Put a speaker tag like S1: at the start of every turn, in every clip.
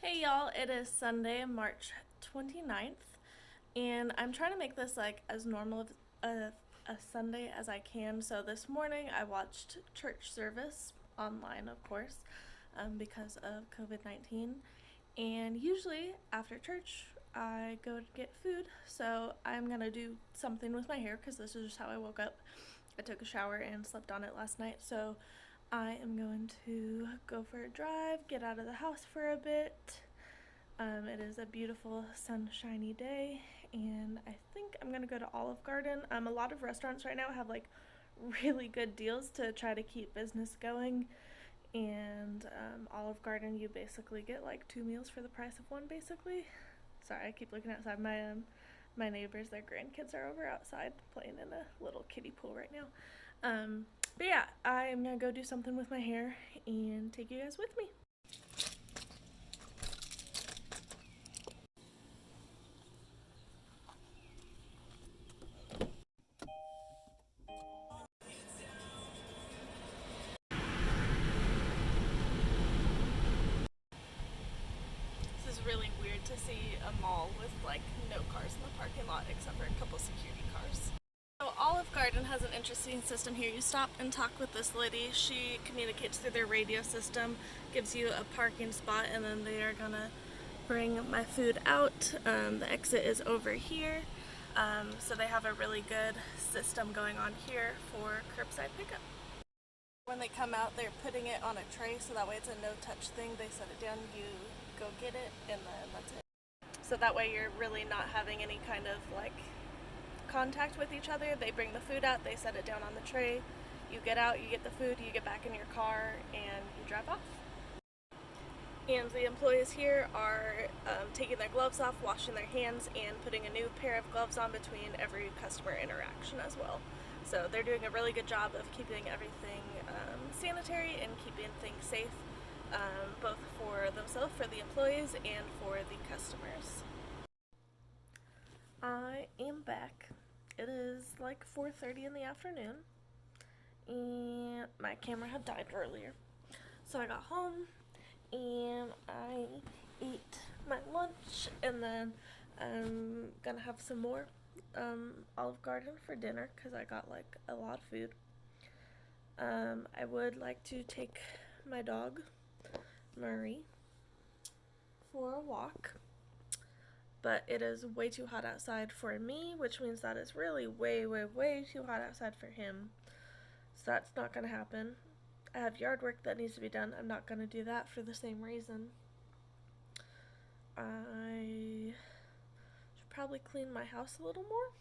S1: Hey y'all, it is Sunday, March 29th, and I'm trying to make this like as normal of a Sunday as I can. So this morning I watched church service online, of course, because of COVID-19. And usually after church, I go to get food. So I'm gonna do something with my hair because this is just how I woke up. I took a shower and slept on it last night. So I am going to go for a drive, get out of the house for a bit. It is a beautiful sunshiny day, and I think I'm gonna go to Olive Garden. A lot of restaurants right now have like really good deals to try to keep business going, and Olive Garden, you basically get like two meals for the price of one, basically. Sorry, I keep looking outside. My neighbors, their grandkids are over outside playing in a little kiddie pool right now. But yeah, I'm gonna go do something with my hair and take you guys with me. This is really weird to see a mall with like no cars in the parking lot except for a couple security cars. So Olive Garden has an interesting system here. You stop and talk with this lady. She communicates through their radio system, gives you a parking spot, and then they are gonna bring my food out. The exit is over here. So they have a really good system going on here for curbside pickup. When they come out, they're putting it on a tray so that way it's a no-touch thing. They set it down, you go get it, and then that's it. So that way you're really not having any kind of like contact with each other. They bring the food out, they set it down on the tray, you get out, you get the food, you get back in your car, and you drive off. And the employees here are taking their gloves off, washing their hands, and putting a new pair of gloves on between every customer interaction as well. So they're doing a really good job of keeping everything sanitary and keeping things safe, both for themselves, for the employees, and for the customers. I am back. It is like 4:30 in the afternoon, and my camera had died earlier. So I got home and I ate my lunch, and then I'm gonna have some more Olive Garden for dinner because I got like a lot of food. I would like to take my dog, Murray, for a walk, but it is way too hot outside for me, which means that it's really way, way, way too hot outside for him. So that's not gonna happen. I have yard work that needs to be done. I'm not gonna do that for the same reason. I should probably clean my house a little more,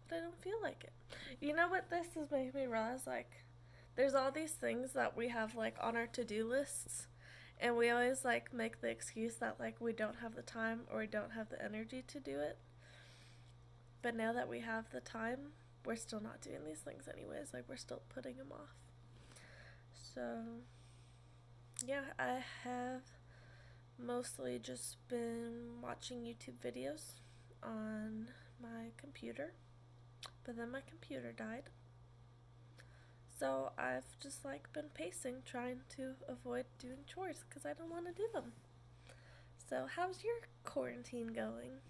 S1: but I don't feel like it. You know what this is making me realize? Like, there's all these things that we have like on our to-do lists, and we always like make the excuse that like we don't have the time or we don't have the energy to do it. But now that we have the time, we're still not doing these things anyways. Like, we're still putting them off. So yeah, I have mostly just been watching YouTube videos on my computer, but then my computer died. So I've just like been pacing, trying to avoid doing chores because I don't want to do them. So how's your quarantine going?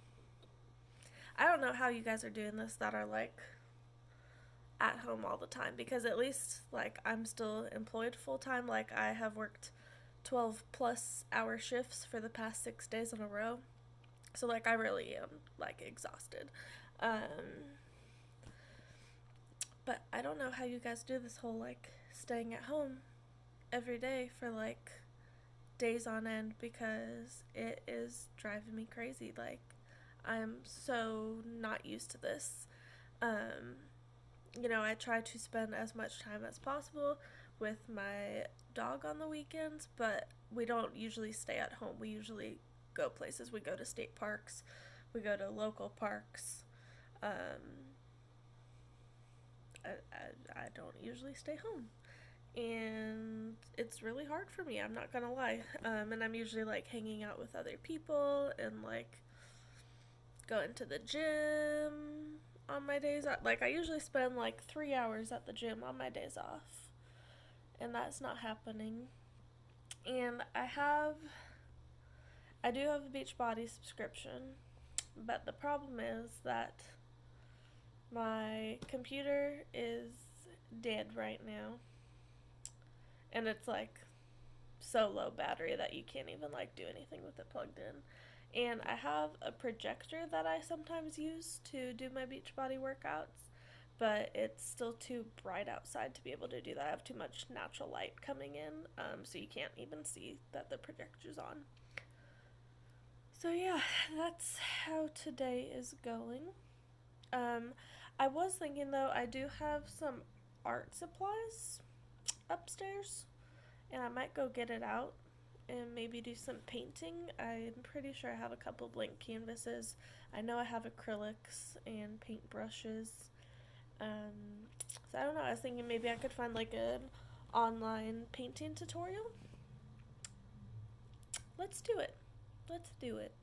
S1: I don't know how you guys are doing this that are like at home all the time, because at least like I'm still employed full time. Like, I have worked 12 plus hour shifts for the past 6 days in a row. So like I really am like exhausted. Um but I don't know how you guys do this whole like staying at home every day for like days on end, because it is driving me crazy. Like, I'm so not used to this. Um I try to spend as much time as possible with my dog on the weekends, but we don't usually stay at home. We usually go places. We go to state parks, we go to local parks. Um, I don't usually stay home. And it's really hard for me, I'm not gonna lie. And I'm usually like hanging out with other people and like going to the gym on my days off. Like, I usually spend like 3 hours at the gym on my days off, and that's not happening. And I have I do have a Beachbody subscription, but the problem is that my computer is dead right now, and it's like so low battery that you can't even like do anything with it plugged in. And I have a projector that I sometimes use to do my Beachbody workouts, but it's still too bright outside to be able to do that. I have too much natural light coming in, so you can't even see that the projector's on. So yeah, that's how today is going. Um, I was thinking though, I do have some art supplies upstairs, and I might go get it out and maybe do some painting. I'm pretty sure I have a couple blank canvases. I know I have acrylics and paint brushes. So I don't know. I was thinking maybe I could find like an online painting tutorial. Let's do it. Let's do it.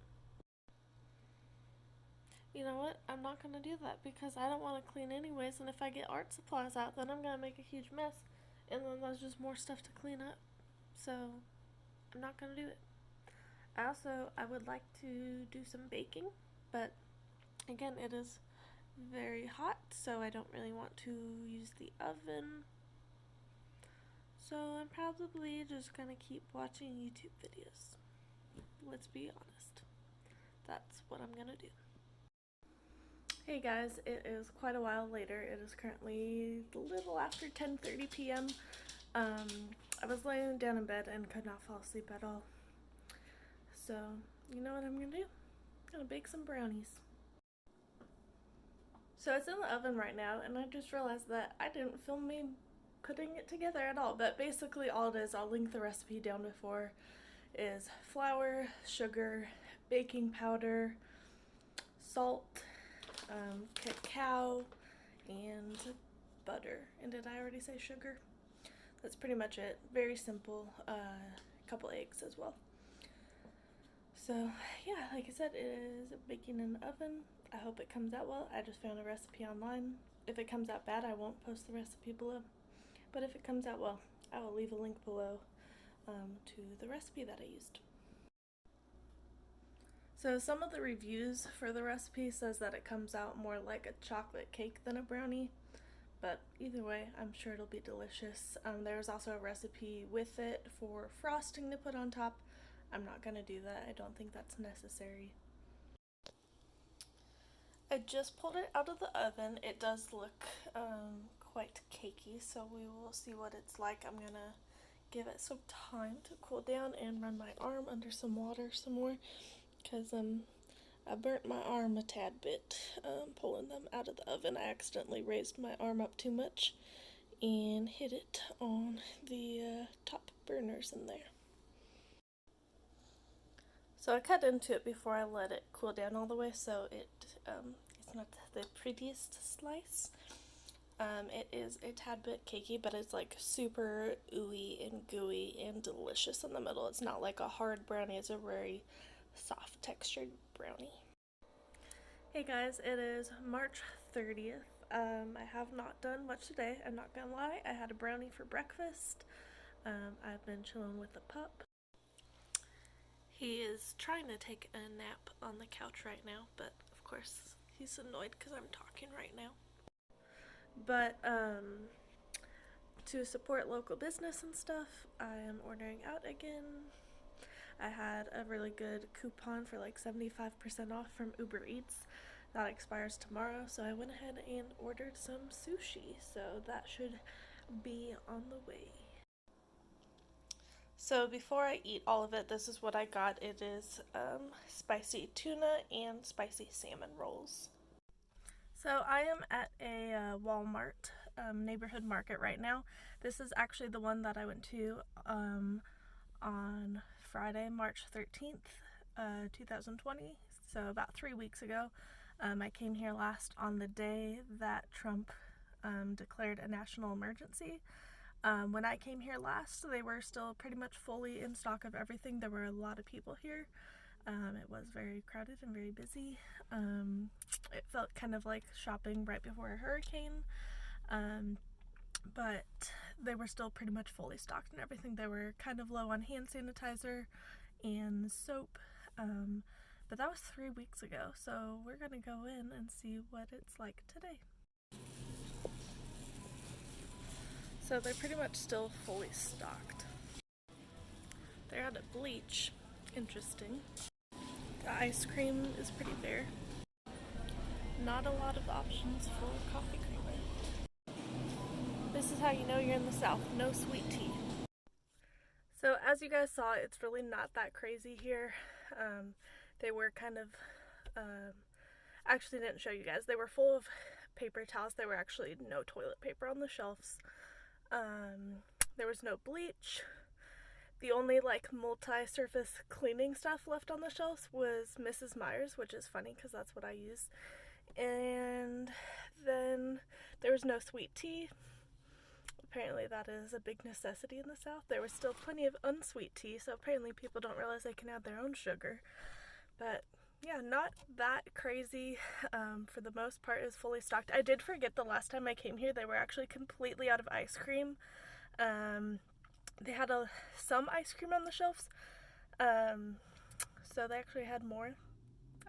S1: You know what? I'm not gonna do that because I don't want to clean anyways. And if I get art supplies out, then I'm gonna make a huge mess, and then there's just more stuff to clean up. So I'm not gonna do it. I would like to do some baking, but again, it is very hot, so I don't really want to use the oven. So I'm probably just gonna keep watching YouTube videos. Let's be honest. That's what I'm gonna do. Hey guys, it is quite a while later. It is currently a little after 10:30 p.m. I was laying down in bed and could not fall asleep at all. So, you know what I'm gonna do? I'm gonna bake some brownies. So it's in the oven right now, and I just realized that I didn't film me putting it together at all. But basically all it is, I'll link the recipe down before, is flour, sugar, baking powder, salt, cacao, and butter. And did I already say sugar? That's pretty much it. Very simple. A couple eggs as well. So yeah, like I said, it is baking in the oven. I hope it comes out well. I just found a recipe online. If it comes out bad, I won't post the recipe below. But if it comes out well, I will leave a link below to the recipe that I used. So some of the reviews for the recipe says that it comes out more like a chocolate cake than a brownie, but either way, I'm sure it'll be delicious. There's also a recipe with it for frosting to put on top. I'm not gonna do that. I don't think that's necessary. I just pulled it out of the oven. It does look quite cakey, so we will see what it's like. I'm gonna give it some time to cool down and run my arm under some water some more, because I burnt my arm a tad bit pulling them out of the oven. I accidentally raised my arm up too much and hit it on the top burners in there. So I cut into it before I let it cool down all the way, so it's not the prettiest slice. It is a tad bit cakey, but it's like super ooey and gooey and delicious in the middle. It's not like a hard brownie, it's a very soft textured brownie. Hey guys, it is March 30th. I have not done much today, I'm not gonna lie. I had a brownie for breakfast. I've been chilling with the pup. He is trying to take a nap on the couch right now, but of course he's annoyed because I'm talking right now. But to support local business and stuff, I am ordering out again. I had a really good coupon for like 75% off from Uber Eats. That expires tomorrow, so I went ahead and ordered some sushi, so that should be on the way. So before I eat all of it, this is what I got. It is spicy tuna and spicy salmon rolls. So I am at a Walmart neighborhood market right now. This is actually the one that I went to on Friday, March 13th, 2020. So about 3 weeks ago. I came here last on the day that Trump declared a national emergency. When I came here last, they were still pretty much fully in stock of everything. There were a lot of people here. It was very crowded and very busy. It felt kind of like shopping right before a hurricane, but they were still pretty much fully stocked and everything. They were kind of low on hand sanitizer and soap. But that was 3 weeks ago, so we're gonna go in and see what it's like today. So they're pretty much still fully stocked. They're out of bleach. Interesting. The ice cream is pretty bare. Not a lot of options for coffee creamer. This is how you know you're in the South. No sweet tea. So as you guys saw, it's really not that crazy here. They were kind of, actually didn't show you guys. They were full of paper towels. There were actually no toilet paper on the shelves. There was no bleach. The only like multi-surface cleaning stuff left on the shelves was Mrs. Meyer's, which is funny because that's what I use. And then there was no sweet tea. Apparently that is a big necessity in the South. There was still plenty of unsweet tea, so apparently people don't realize they can add their own sugar. But yeah, not that crazy. For the most part, it was fully stocked. I did forget the last time I came here, they were actually completely out of ice cream. They had some ice cream on the shelves, so they actually had more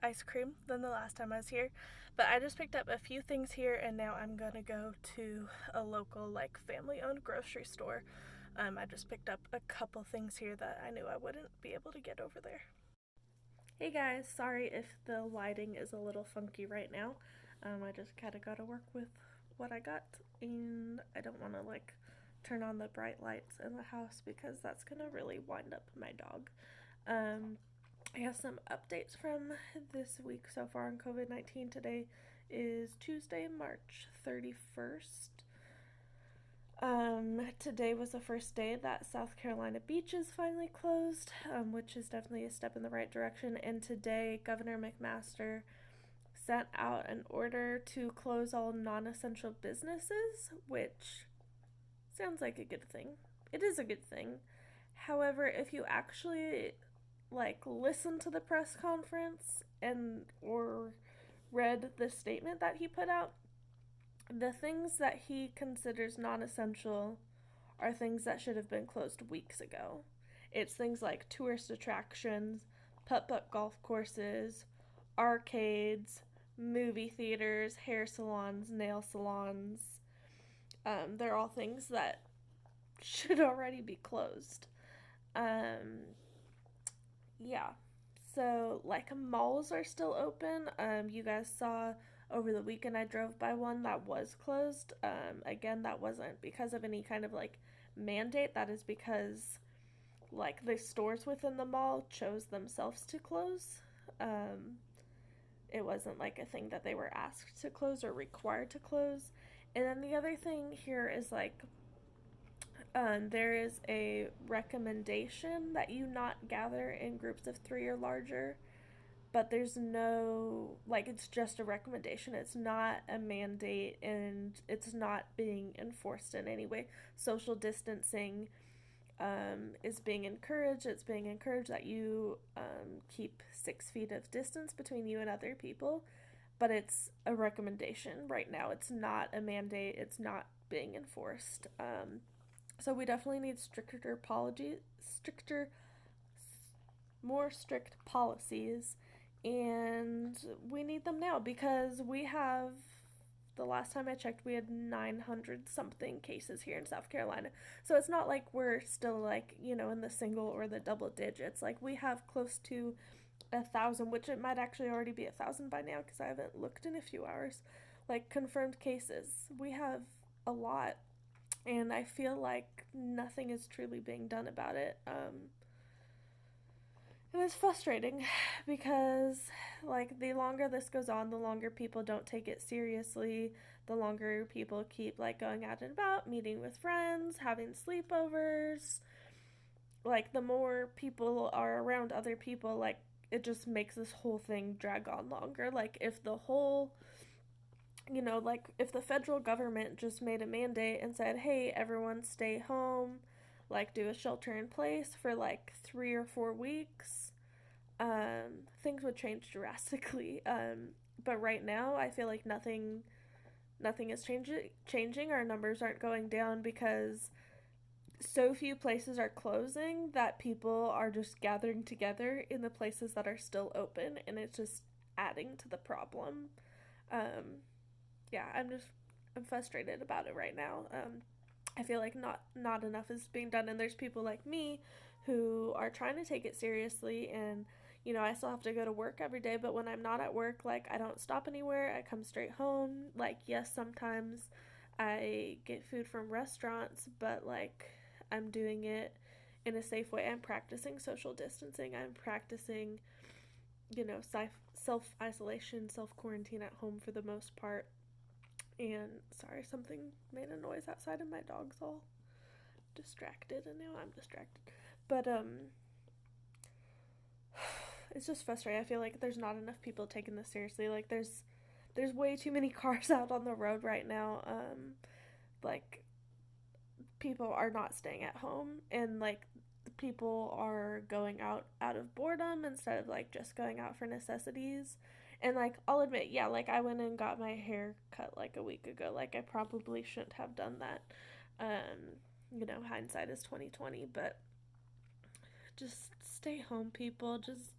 S1: ice cream than the last time I was here. But I just picked up a few things here, and now I'm gonna go to a local like family-owned grocery store. I just picked up a couple things here that I knew I wouldn't be able to get over there. Hey guys, sorry if the lighting is a little funky right now. I just kind of gotta work with what I got, and I don't want to like turn on the bright lights in the house because that's gonna really wind up my dog. I have some updates from this week so far on COVID-19. Today is Tuesday, March 31st. Today was the first day that South Carolina beaches finally closed, which is definitely a step in the right direction. And today, Governor McMaster sent out an order to close all non-essential businesses, which sounds like a good thing. It is a good thing. However, if you actually like listen to the press conference and or read the statement that he put out, the things that he considers non-essential are things that should have been closed weeks ago. It's things like tourist attractions, putt-putt golf courses, arcades, movie theaters, hair salons, nail salons. They're all things that should already be closed. Yeah. So, like, malls are still open. You guys saw over the weekend I drove by one that was closed. Again, that wasn't because of any kind of, like, mandate. That is because, like, the stores within the mall chose themselves to close. It wasn't, like, a thing that they were asked to close or required to close. And then the other thing here is, like, there is a recommendation that you not gather in groups of 3 or larger, but there's no, like, it's just a recommendation. It's not a mandate, and it's not being enforced in any way. Social distancing is being encouraged. It's being encouraged that you keep 6 feet of distance between you and other people, but it's a recommendation right now. It's not a mandate. It's not being enforced. So we definitely need more strict policies, and we need them now because the last time I checked, we had 900 something cases here in South Carolina. So it's not like we're still like, in the single or the double digits. Like we have close to 1,000, which it might actually already be 1,000 by now because I haven't looked in a few hours. Like confirmed cases. We have a lot. And I feel like nothing is truly being done about it. And it's frustrating because, like, the longer this goes on, the longer people don't take it seriously, the longer people keep, like, going out and about, meeting with friends, having sleepovers. Like, the more people are around other people, like, it just makes this whole thing drag on longer. Like, if the whole... like if the federal government just made a mandate and said, hey, everyone stay home, like do a shelter in place for like 3 or 4 weeks, things would change drastically. But right now, I feel like nothing is changing. Our numbers aren't going down because so few places are closing that people are just gathering together in the places that are still open, and it's just adding to the problem. Um, yeah, I'm frustrated about it right now. I feel like not enough is being done, and there's people like me who are trying to take it seriously, and I still have to go to work every day, but when I'm not at work, like, I don't stop anywhere. I come straight home. Like, yes, sometimes I get food from restaurants, but like, I'm doing it in a safe way. I'm practicing social distancing. I'm practicing, self isolation, self quarantine at home for the most part. And sorry, something made a noise outside, and my dog's all distracted, and now I'm distracted. But it's just frustrating. I feel like there's not enough people taking this seriously. Like, there's way too many cars out on the road right now. Like, people are not staying at home, and like, people are going out of boredom instead of like just going out for necessities. And like, I'll admit, yeah, like, I went and got my hair cut like a week ago. Like, I probably shouldn't have done that. Hindsight is 2020, but just stay home, people. Just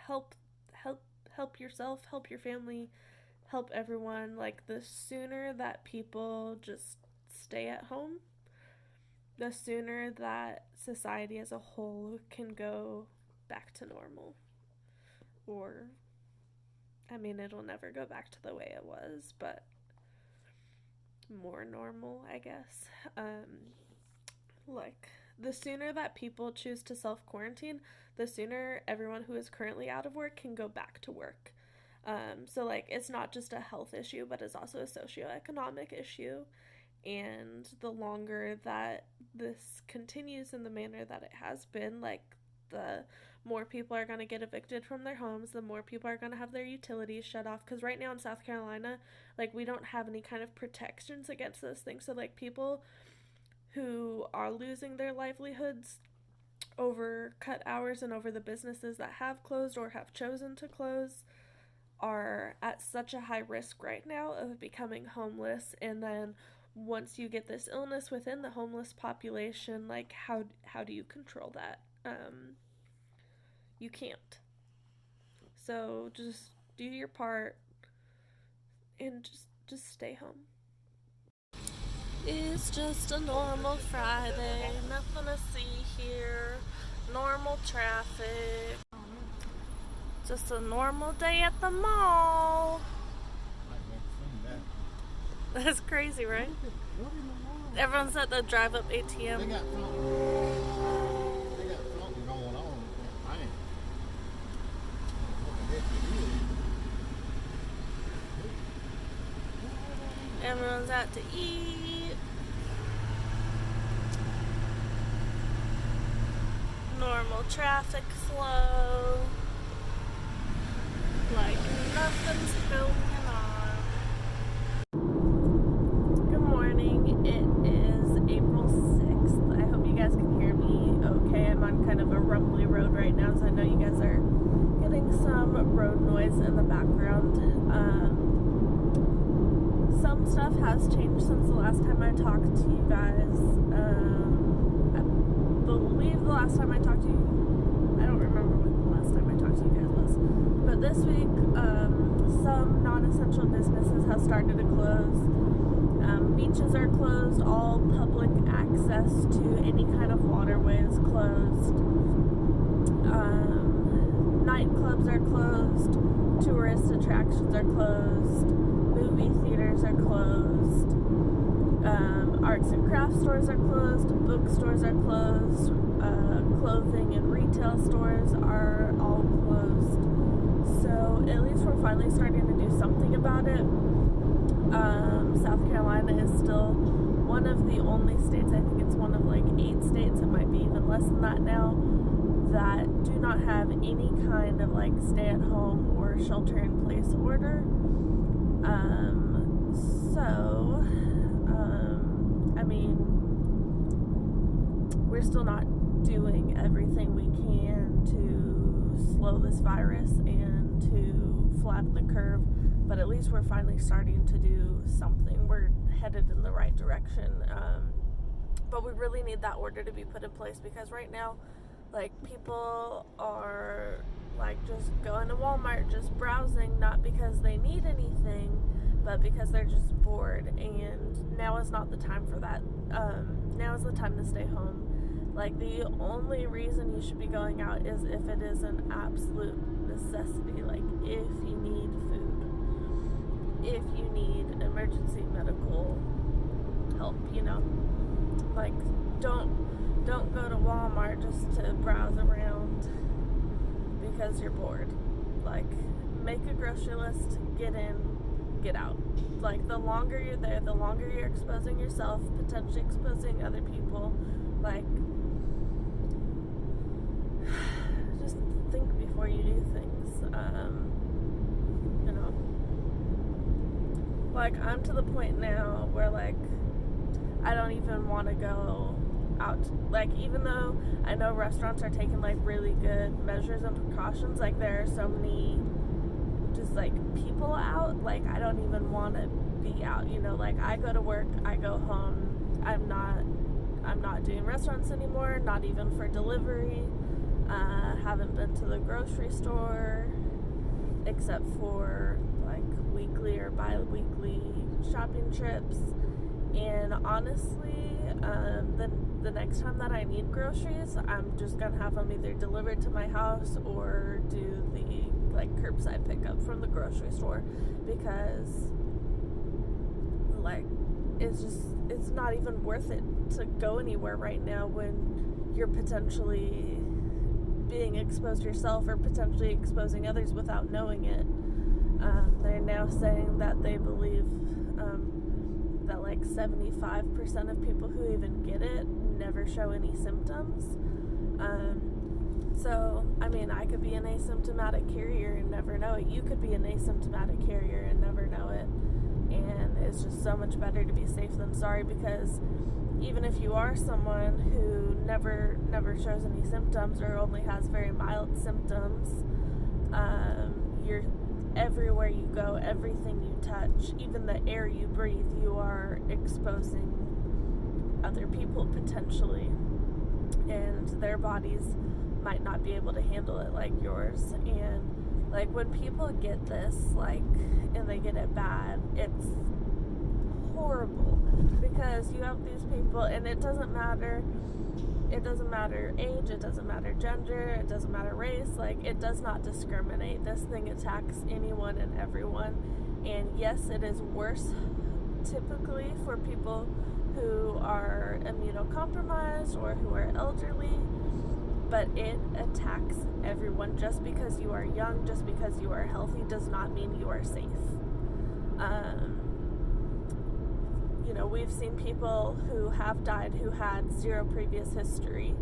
S1: help yourself, help your family, help everyone. Like, the sooner that people just stay at home, the sooner that society as a whole can go back to normal. Or, I mean, it'll never go back to the way it was, but more normal, I guess. Like, the sooner that people choose to self-quarantine, the sooner everyone who is currently out of work can go back to work. So, like, it's not just a health issue, but it's also a socioeconomic issue. And the longer that this continues in the manner that it has been, like, the more people are going to get evicted from their homes, the more people are going to have their utilities shut off. Because right now in South Carolina, like, we don't have any kind of protections against those things. So, like, people who are losing their livelihoods over cut hours and over the businesses that have closed or have chosen to close are at such a high risk right now of becoming homeless. And then once you get this illness within the homeless population, like, how do you control that? You can't. So just do your part and just stay home. It's just a normal Friday, nothing to see here, normal traffic, just a normal day at the mall. That's crazy, right? Everyone's at the drive-up ATM.
S2: They got something going on.
S1: Everyone's out to eat. Normal traffic flow. Like nothing's going on. Good morning. It is April 6th. I hope you guys can hear me okay. I'm on kind of a rumbly road right now, so I know you guys are getting some road noise in the background. Some stuff has changed since the last time I talked to you guys. I believe the last time I talked to you, I don't remember what the last time I talked to you guys was, but this week, some non-essential businesses have started to close. Beaches are closed. All public access to any kind of waterway is closed. Nightclubs are closed. Tourist attractions are closed. Movie theaters are closed. Arts and craft stores are closed. Bookstores are closed. Clothing and retail stores are all closed. So at least we're finally starting to do something about it. South Carolina is still one of the only states, I think it's one of like 8 states, it might be even less than that now, that do not have any kind of like stay-at-home or shelter-in-place order. I mean, we're still not doing everything we can to slow this virus and to flatten the curve, but at least we're finally starting to do something. We're headed in the right direction. But we really need that order to be put in place, because right now, like, people are like just going to Walmart, just browsing, not because they need anything, but because they're just bored. And now is not the time for that. Now is the time to stay home. Like, the only reason you should be going out is if it is an absolute necessity, like if you need food, if you need emergency medical help, you know. Like, don't go to Walmart just to browse around because you're bored. Like, make a grocery list, get in, get out. Like, the longer you're there, the longer you're exposing yourself, potentially exposing other people. Like, just think before you do things. You know, like, I'm to the point now where, like, I don't even want to go out. Like, even though I know restaurants are taking, like, really good measures and precautions, like, there are so many just, like, people out, like, I don't even want to be out, you know. Like, I go to work, I go home, I'm not doing restaurants anymore, not even for delivery. Haven't been to the grocery store except for, like, weekly or bi-weekly shopping trips. And honestly, the next time that I need groceries, I'm just gonna have them either delivered to my house or do the, like, curbside pickup from the grocery store, because, like, it's not even worth it to go anywhere right now when you're potentially being exposed yourself or potentially exposing others without knowing it. They're now saying that they believe that, like, 75% of people who even get it never show any symptoms. So, I mean, I could be an asymptomatic carrier and never know it. You could be an asymptomatic carrier and never know it. And it's just so much better to be safe than sorry, because even if you are someone who never shows any symptoms or only has very mild symptoms, you're everywhere you go, everything you touch, even the air you breathe, you are exposing other people potentially, and their bodies might not be able to handle it like yours. And, like, when people get this, like, and they get it bad, it's horrible, because you have these people, and it doesn't matter age, it doesn't matter gender, it doesn't matter race, like, it does not discriminate. This thing attacks anyone and everyone. And yes, it is worse typically for people who are immunocompromised or who are elderly, but it attacks everyone. Just because you are young, just because you are healthy, does not mean you are safe. You know, we've seen people who have died who had zero previous history,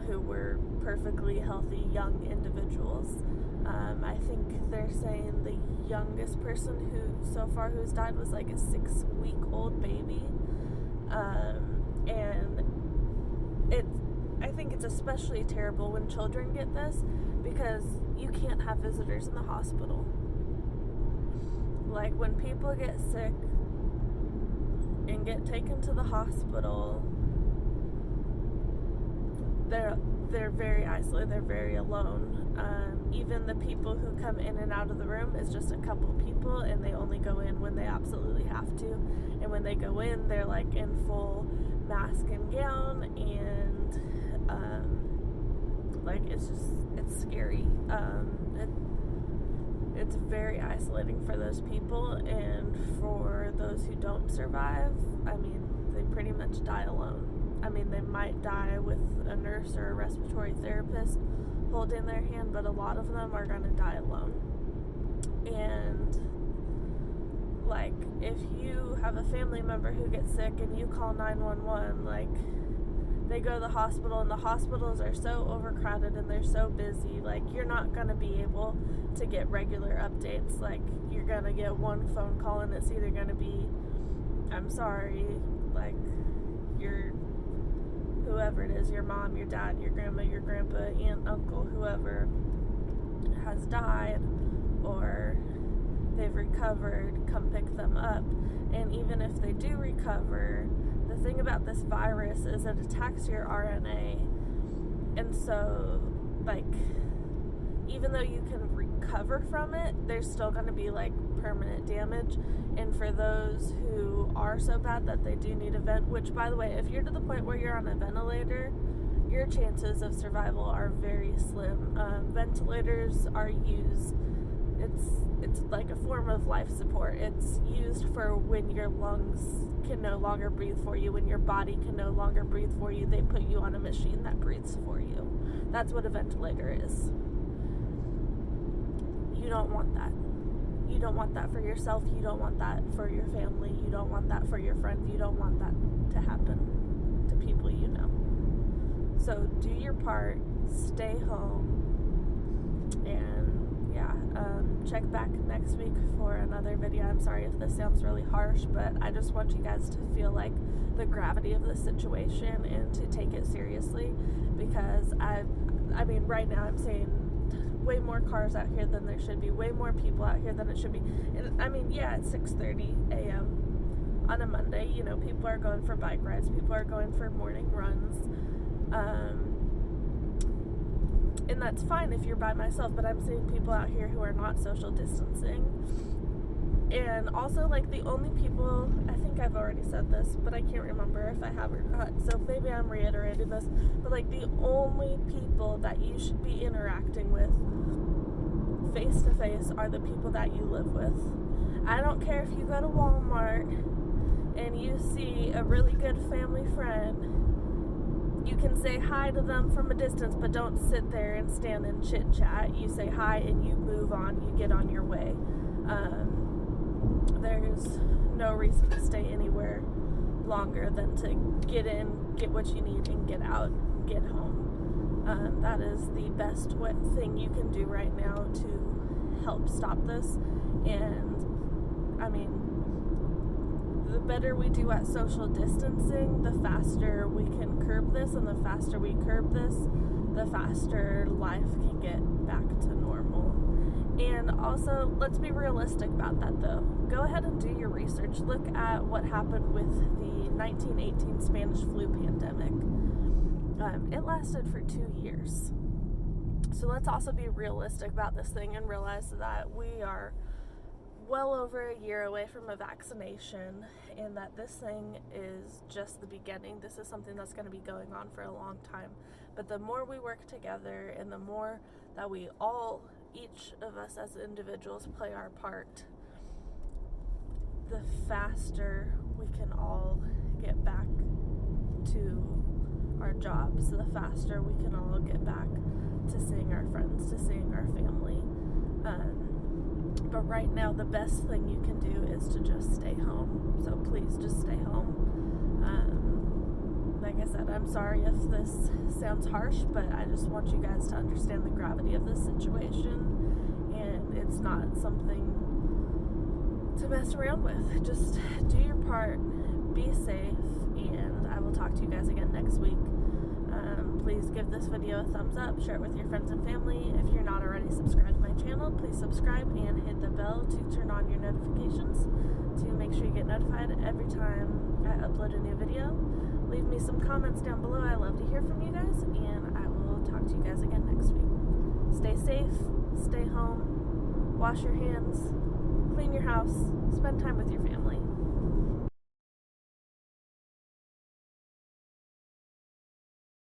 S1: who were perfectly healthy young individuals. I think they're saying the youngest person who's died was like a 6-week-old baby. And I think it's especially terrible when children get this, because you can't have visitors in the hospital. Like, when people get sick and get taken to the hospital, they're very isolated, they're very alone. Even the people who come in and out of the room is just a couple people, and they only go in when they absolutely have to. And when they go in, they're like in full mask and gown, and like, it's scary. It's very isolating for those people, and for those who don't survive, I mean, they pretty much die alone. I mean, they might die with a nurse or a respiratory therapist holding their hand, but a lot of them are going to die alone. And, like, if you have a family member who gets sick and you call 911, like, they go to the hospital, and the hospitals are so overcrowded and they're so busy, like, you're not going to be able to get regular updates. Like, you're going to get one phone call, and it's either going to be, I'm sorry, like, whoever it is, your mom, your dad, your grandma, your grandpa, aunt, uncle, whoever has died, or they've recovered, come pick them up. And even if they do recover, the thing about this virus is it attacks your RNA. And so, like, even though you can recover from it, there's still going to be, like, permanent damage. And for those who are so bad that they do need a vent, which, by the way, if you're to the point where you're on a ventilator, your chances of survival are very slim. Ventilators are used, it's like a form of life support. It's used for when your lungs can no longer breathe for you, when your body can no longer breathe for you, they put you on a machine that breathes for you. That's what a ventilator is. You don't want that. You don't want that for yourself. You don't want that for your family. You don't want that for your friends. You don't want that to happen to people you know. So do your part, stay home, and check back next week for another video. I'm sorry if this sounds really harsh, but I just want you guys to feel like the gravity of the situation and to take it seriously, because I mean, right now I'm seeing way more cars out here than there should be, way more people out here than it should be. And I mean, yeah, it's 6:30 a.m. on a Monday. You know, people are going for bike rides, people are going for morning runs. And that's fine if you're by myself, but I'm seeing people out here who are not social distancing. And also, like, the only people, I think I've already said this, but I can't remember if I have or not, so maybe I'm reiterating this, but, like, the only people that you should be interacting with face to face are the people that you live with. I don't care if you go to Walmart and you see a really good family friend. You can say hi to them from a distance, but don't sit there and stand and chit chat. You say hi and you move on, you get on your way. There's no reason to stay anywhere longer than to get in, get what you need, and get out, get home. That is the best thing you can do right now to help stop this. And I mean, the better we do at social distancing, the faster we can curb this, and the faster we curb this, the faster life can get back to normal. And also, let's be realistic about that, though. Go ahead and do your research. Look at what happened with the 1918 Spanish flu pandemic. It lasted for 2 years. So let's also be realistic about this thing and realize that we are well over a year away from a vaccination, and that this thing is just the beginning. This is something that's going to be going on for a long time. But the more we work together, and the more that we all, each of us as individuals, play our part, the faster we can all get back to our jobs, the faster we can all get back to seeing our friends, to seeing our family. But right now, the best thing you can do is to just stay home. So please just stay home. Like I said, I'm sorry if this sounds harsh, but I just want you guys to understand the gravity of this situation. And it's not something to mess around with. Just do your part, be safe, and I will talk to you guys again next week. Please give this video a thumbs up, share it with your friends and family. If you're not already subscribed to my channel, please subscribe and hit the bell to turn on your notifications to make sure you get notified every time I upload a new video. Leave me some comments down below. I love to hear from you guys, and I will talk to you guys again next week. Stay safe, stay home, wash your hands, clean your house, spend time with your family.